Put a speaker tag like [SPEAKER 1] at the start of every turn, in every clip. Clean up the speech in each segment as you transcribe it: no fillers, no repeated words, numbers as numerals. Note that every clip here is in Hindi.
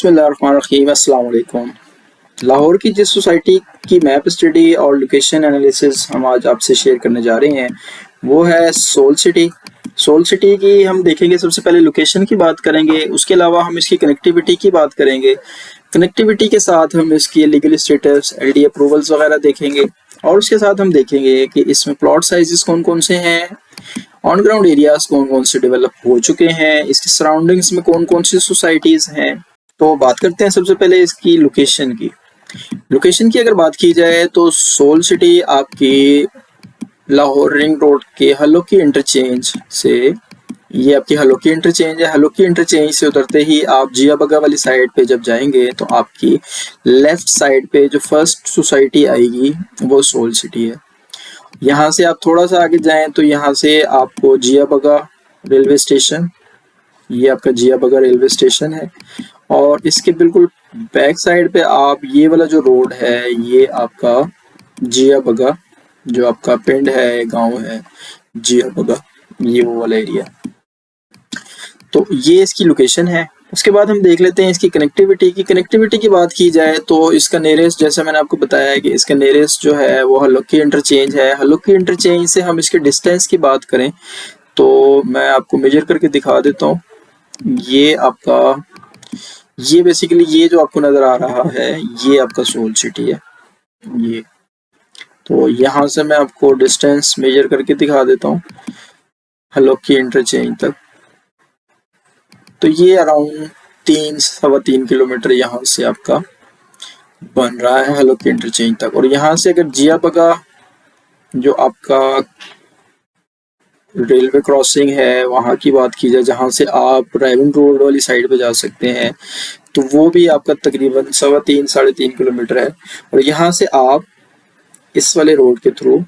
[SPEAKER 1] बिस्मिल्लाहिर्रहमानिर्रहीम। अस्सलाम वालेकुम। लाहौर की जिस सोसाइटी की मैप स्टडी और लोकेशन एनालिसिस हम आज आपसे शेयर करने जा रहे हैं वो है सोल सिटी। सोल सिटी की हम देखेंगे, सबसे पहले लोकेशन की बात करेंगे, उसके अलावा हम इसकी कनेक्टिविटी की बात करेंगे। कनेक्टिविटी के साथ हम इसकी लीगल स्टेटस, एलडी अप्रूवल्स वगैरह देखेंगे और उसके साथ हम देखेंगे कि इसमें प्लॉट साइजेस कौन कौन से हैं, ऑन ग्राउंड एरियाज कौन कौन से डेवलप हो चुके हैं, इसकी सराउंडिंग्स में कौन कौन सी सोसाइटीज हैं। तो बात करते हैं सबसे पहले इसकी लोकेशन की। लोकेशन की अगर बात की जाए तो सोल सिटी आपकी लाहौर रिंग रोड के हलोकी इंटरचेंज से, ये आपकी हलोकी इंटरचेंज है, हलोकी इंटरचेंज से उतरते ही आप जिया बगा वाली साइड पे जब जाएंगे तो आपकी लेफ्ट साइड पे जो फर्स्ट सोसाइटी आएगी वो सोल सिटी है। यहाँ से आप थोड़ा सा आगे जाएं तो यहाँ से आपको जिया बगा रेलवे स्टेशन, ये आपका जिया बगा रेलवे स्टेशन है और इसके बिल्कुल बैक साइड पे आप ये वाला जो रोड है ये आपका जिया बगा, जो आपका पिंड है, गांव है जिया बगा, ये वो वाला एरिया। तो ये इसकी लोकेशन है। उसके बाद हम देख लेते हैं इसकी कनेक्टिविटी की। कनेक्टिविटी की बात की जाए तो इसका नियरेस्ट, जैसा मैंने आपको बताया है कि इसका नियरेस्ट जो है वो हल्लुकी इंटरचेंज है। हल्लुकी इंटरचेंज से हम इसके डिस्टेंस की बात करें तो मैं आपको मेजर करके दिखा देता हूँ। ये आपका, ये बेसिकली ये जो आपको नजर आ रहा है ये आपका सोल सिटी है। ये तो यहाँ से मैं आपको डिस्टेंस मेजर करके दिखा देता हूँ हल्लुकी इंटरचेंज तक। तो ये अराउंड 3-3.25 किलोमीटर यहाँ से आपका बन रहा है हल्लुकी इंटरचेंज तक। और यहाँ से अगर जिया बगा जो आपका रेलवे क्रॉसिंग है वहाँ की बात की जाए, जहाँ से आप रायवन रोड वाली साइड पे जा सकते हैं, तो वो भी आपका तकरीबन 3.25-3.5 किलोमीटर है। और यहाँ से आप इस वाले रोड के थ्रू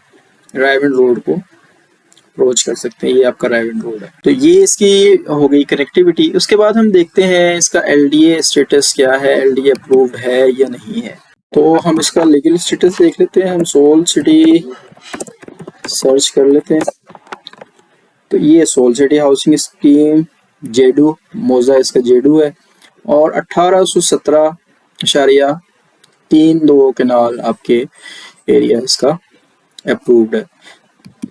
[SPEAKER 1] रायवन रोड को अप्रोच कर सकते हैं। ये आपका रायवन रोड है। तो ये इसकी हो गई कनेक्टिविटी। उसके बाद हम देखते हैं इसका एलडीए स्टेटस क्या है, एलडीए अप्रूव्ड है या नहीं है। तो हम इसका लीगल स्टेटस देख लेते हैं। हम सोल सिटी सर्च कर लेते हैं तो ये सोल सिटी हाउसिंग स्कीम जेडू मोजा इसका जेडू है और 1817.32 केनाल आपके एरिया इसका अप्रूव्ड है।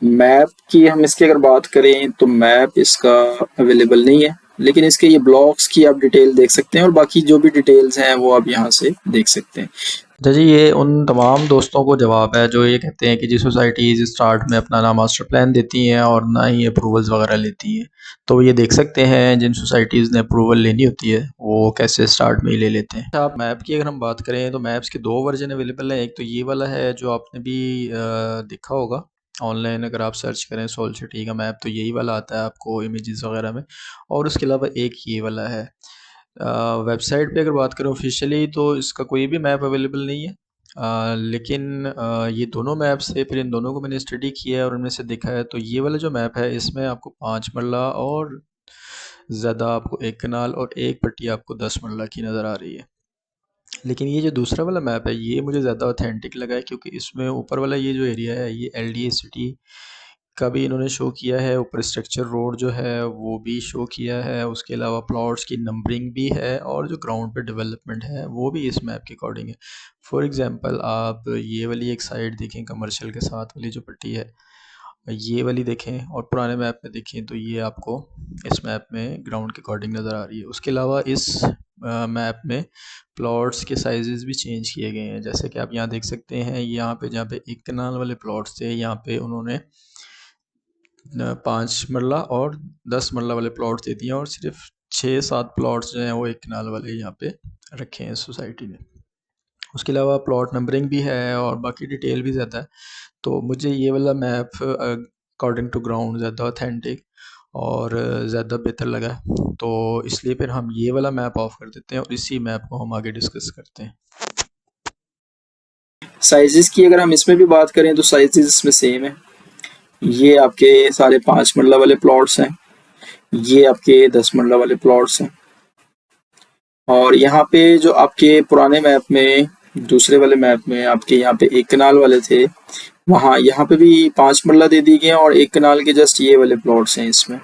[SPEAKER 1] मैप की हम इसकी अगर बात करें तो मैप इसका अवेलेबल नहीं है, लेकिन इसके ये ब्लॉक्स की आप डिटेल देख सकते हैं और बाकी जो भी डिटेल्स हैं वो आप यहाँ से देख सकते हैं।
[SPEAKER 2] अच्छा जी, ये उन तमाम दोस्तों को जवाब है जो ये कहते हैं कि जी सोसाइटीज़ स्टार्ट में अपना ना मास्टर प्लान देती हैं और ना ही अप्रूवल्स वगैरह लेती हैं। तो ये देख सकते हैं जिन सोसाइटीज़ ने अप्रूवल लेनी होती है वो कैसे स्टार्ट में ही ले लेते हैं। आप मैप की अगर हम बात करें तो मैप्स के 2 वर्जन अवेलेबल हैं। एक तो ये वाला है जो आपने भी देखा होगा ऑनलाइन, अगर आप सर्च करें सोल सिटी का मैप तो यही वाला आता है आपको इमेजेस वगैरह में। और उसके अलावा एक ये वाला है। वेबसाइट पे अगर बात करें ऑफिशियली तो इसका कोई भी मैप अवेलेबल नहीं है। लेकिन ये दोनों मैप्स थे, फिर इन दोनों को मैंने स्टडी किया है और उनमें से देखा है तो ये वाला जो मैप है इसमें आपको 5 मरला और ज़्यादा आपको 1 कनाल और 1 पट्टी आपको 10 मरला की नज़र आ रही है। लेकिन ये जो दूसरा वाला मैप है ये मुझे ज़्यादा ऑथेंटिक लगा है क्योंकि इसमें ऊपर वाला ये जो एरिया है ये एलडीए सिटी का भी इन्होंने शो किया है, ऊपर स्ट्रक्चर रोड जो है वो भी शो किया है, उसके अलावा प्लॉट्स की नंबरिंग भी है और जो ग्राउंड पे डेवलपमेंट है वो भी इस मैप के अकॉर्डिंग है। फॉर एग्जांपल आप ये वाली एक साइड देखें कमर्शियल के साथ वाली जो पट्टी है, ये वाली देखें और पुराने मैप में देखें तो ये आपको इस मैप में ग्राउंड के अकॉर्डिंग नज़र आ रही है। उसके अलावा इस मैप में प्लॉट्स के साइजेस भी चेंज किए गए हैं, जैसे कि आप यहाँ देख सकते हैं यहाँ पे जहाँ पे 1 कनाल वाले प्लॉट्स थे यहाँ पे उन्होंने 5 मरला और 10 मरला वाले प्लॉट दे दिए और सिर्फ 6-7 प्लॉट्स जो हैं वो 1 कनाल वाले यहाँ पे रखे हैं सोसाइटी ने। उसके अलावा प्लॉट नंबरिंग भी है और बाकी डिटेल भी ज़्यादा है। तो मुझे ये वाला मैप अकॉर्डिंग टू ग्राउंड ज़्यादा ऑथेंटिक और ज़्यादा बेहतर लगा, तो इसलिए फिर हम ये वाला मैप ऑफ कर देते हैं और इसी मैप को हम आगे डिस्कस करते हैं।
[SPEAKER 1] साइजेस की अगर हम इसमें भी बात करें तो साइजेस इसमें सेम है। ये आपके सारे 5 मरला वाले प्लॉट्स हैं, ये आपके 10 मरला वाले प्लॉट्स हैं। और यहाँ पे जो आपके पुराने मैप में, दूसरे वाले मैप में आपके यहाँ पे 1 कनाल वाले थे, वहाँ यहाँ पे भी 5 मरला दे दी गई और 1 कनाल के जस्ट ये वाले प्लॉट्स हैं इसमें।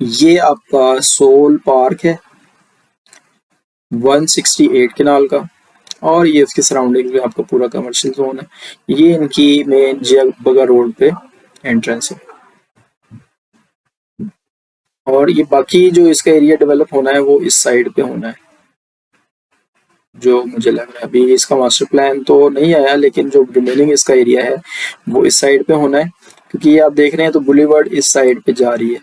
[SPEAKER 1] ये आपका सोल पार्क है 168 केनाल का, और ये उसके सराउंडिंग में आपका पूरा कमर्शियल जोन है। ये इनकी मेन जगबगा रोड पे एंट्रेंस है। और ये बाकी जो इसका एरिया डेवलप होना है वो इस साइड पे होना है, जो मुझे लग रहा है। अभी इसका मास्टर प्लान तो नहीं आया, लेकिन जो रिमेनिंग इसका एरिया है वो इस साइड पे होना है, क्योंकि ये आप देख रहे हैं तो बुलीवर्ड इस साइड पे जा रही है,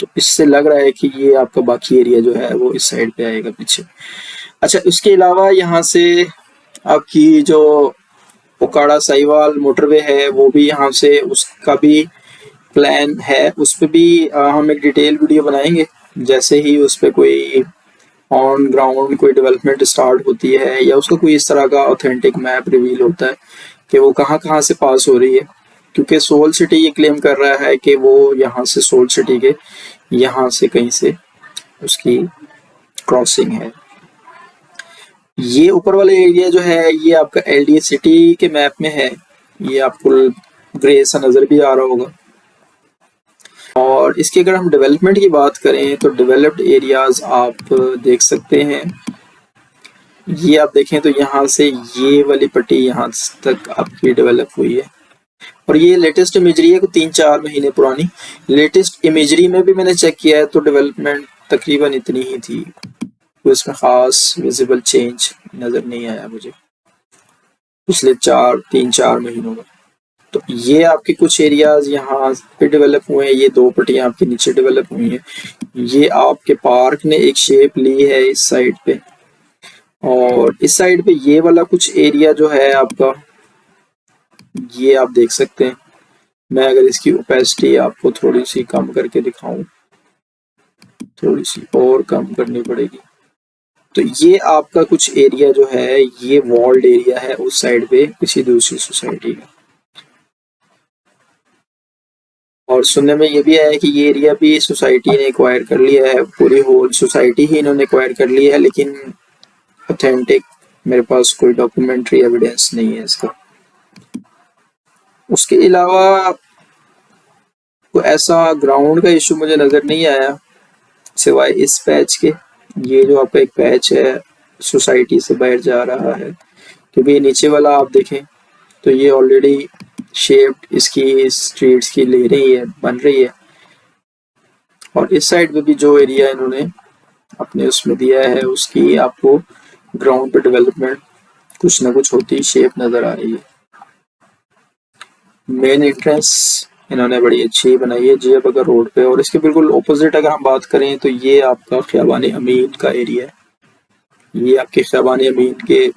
[SPEAKER 1] तो इससे लग रहा है कि ये आपका बाकी एरिया जो है वो इस साइड पे आएगा पीछे। अच्छा, उसके अलावा यहाँ से आपकी जो ओकाड़ा साहिवाल मोटरवे है वो भी यहाँ से, उसका भी प्लान है। उस पर भी हम एक डिटेल वीडियो बनाएंगे जैसे ही उस पर कोई ऑन ग्राउंड कोई डेवलपमेंट स्टार्ट होती है, या उसका कोई इस तरह का ऑथेंटिक मैप रिवील होता है कि वो कहाँ कहाँ से पास हो रही है। क्योंकि सोल सिटी ये क्लेम कर रहा है कि वो यहाँ से सोल सिटी के यहाँ से कहीं से उसकी क्रॉसिंग है। ये ऊपर वाला एरिया जो है ये आपका एलडीए सिटी के मैप में है, ये आपको ग्रे सा नजर भी आ रहा होगा। और इसकी अगर हम डेवलपमेंट की बात करें तो डेवलप्ड एरियाज आप देख सकते हैं। ये आप देखें तो यहाँ से ये वाली पट्टी यहाँ तक आपकी डेवलप हुई है, और ये लेटेस्ट इमेजरी है 3-4 महीने पुरानी। लेटेस्ट इमेजरी में भी मैंने चेक किया है तो डेवलपमेंट तकरीबन इतनी ही थी, तो इसमें खास विजिबल चेंज नजर नहीं आया मुझे पिछले 3-4 महीनों में। तो ये आपके कुछ एरियाज यहाँ पे डेवलप हुए हैं, ये 2 पट्टियां आपके नीचे डेवलप हुई हैं। ये आपके पार्क ने एक शेप ली है इस साइड पे, और इस साइड पे ये वाला कुछ एरिया जो है आपका, ये आप देख सकते हैं। मैं अगर इसकी ओपेसिटी आपको थोड़ी सी कम करके दिखाऊं, थोड़ी सी और कम करनी पड़ेगी, तो ये आपका कुछ एरिया जो है ये वॉल्ड एरिया है उस साइड पे किसी दूसरी सोसाइटी का। और सुनने में ये भी आया है कि ये एरिया भी सोसाइटी ने एक्वायर कर लिया है, पूरी होल सोसाइटी ही इन्होंने एक्वायर कर लिया है, लेकिन ऑथेंटिक मेरे पास कोई डॉक्यूमेंट्री एविडेंस नहीं है इसका। उसके अलावा कोई ऐसा ग्राउंड का इशू मुझे नजर नहीं आया सिवाय इस पैच के। ये जो आपका एक पैच है सोसाइटी से बाहर जा रहा है, क्योंकि ये नीचे वाला आप देखें तो ये ऑलरेडी शेप इसकी स्ट्रीट्स की ले रही है, बन रही है। और इस साइड पे भी जो एरिया इन्होंने अपने उसमें दिया है उसकी आपको ग्राउंड पे डेवलपमेंट कुछ ना कुछ होती शेप नजर आ रही है। मेन एंट्रेंस इन्होंने बड़ी अच्छी बनाई है जयबगर रोड पे, और इसके बिल्कुल ऑपोजिट अगर हम बात करें तो ये आपका ख्याबान अमीन का एरिया है। ये आपके ख्याबान अमीन के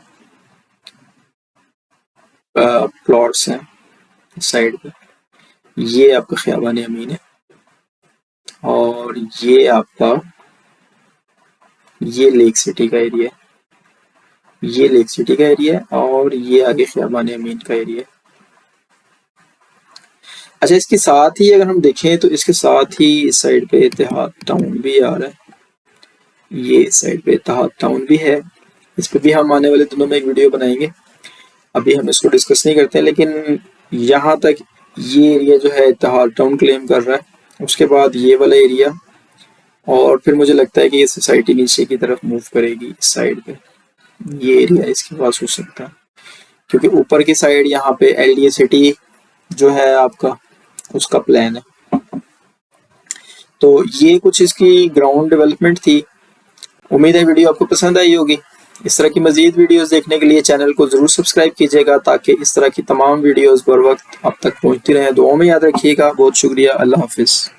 [SPEAKER 1] प्लॉट्स हैं साइड पे, ये आपका ख्याबान अमीन है। और ये आपका ये लेक सिटी का एरिया है, ये लेक सिटी का एरिया है, और ये आगे ख्याबान अमीन का एरिया है। अच्छा, इसके साथ ही अगर हम देखें तो इसके साथ ही इस साइड पे इत्तेहाद टाउन भी आ रहा है, ये साइड पे इत्तेहाद टाउन भी है। इस पे भी हम आने वाले दिनों में एक वीडियो बनाएंगे, अभी हम इसको डिस्कस नहीं करते हैं। लेकिन यहाँ तक ये एरिया जो है इत्तेहाद टाउन क्लेम कर रहा है, उसके बाद ये वाला एरिया, और फिर मुझे लगता है कि ये सोसाइटी नीचे की तरफ मूव करेगी इस साइड पे, ये एरिया इसके पास हो सकता है, क्योंकि ऊपर की साइड यहाँ पे एलडीए सिटी जो है आपका उसका प्लान है। तो ये कुछ इसकी ग्राउंड डेवलपमेंट थी। उम्मीद है वीडियो आपको पसंद आई होगी। इस तरह की मजीद वीडियोस देखने के लिए चैनल को जरूर सब्सक्राइब कीजिएगा, ताकि इस तरह की तमाम वीडियोस बर वक्त आप तक पहुंचती रहें। दुआ में याद रखिएगा। बहुत शुक्रिया। अल्लाह हाफिज।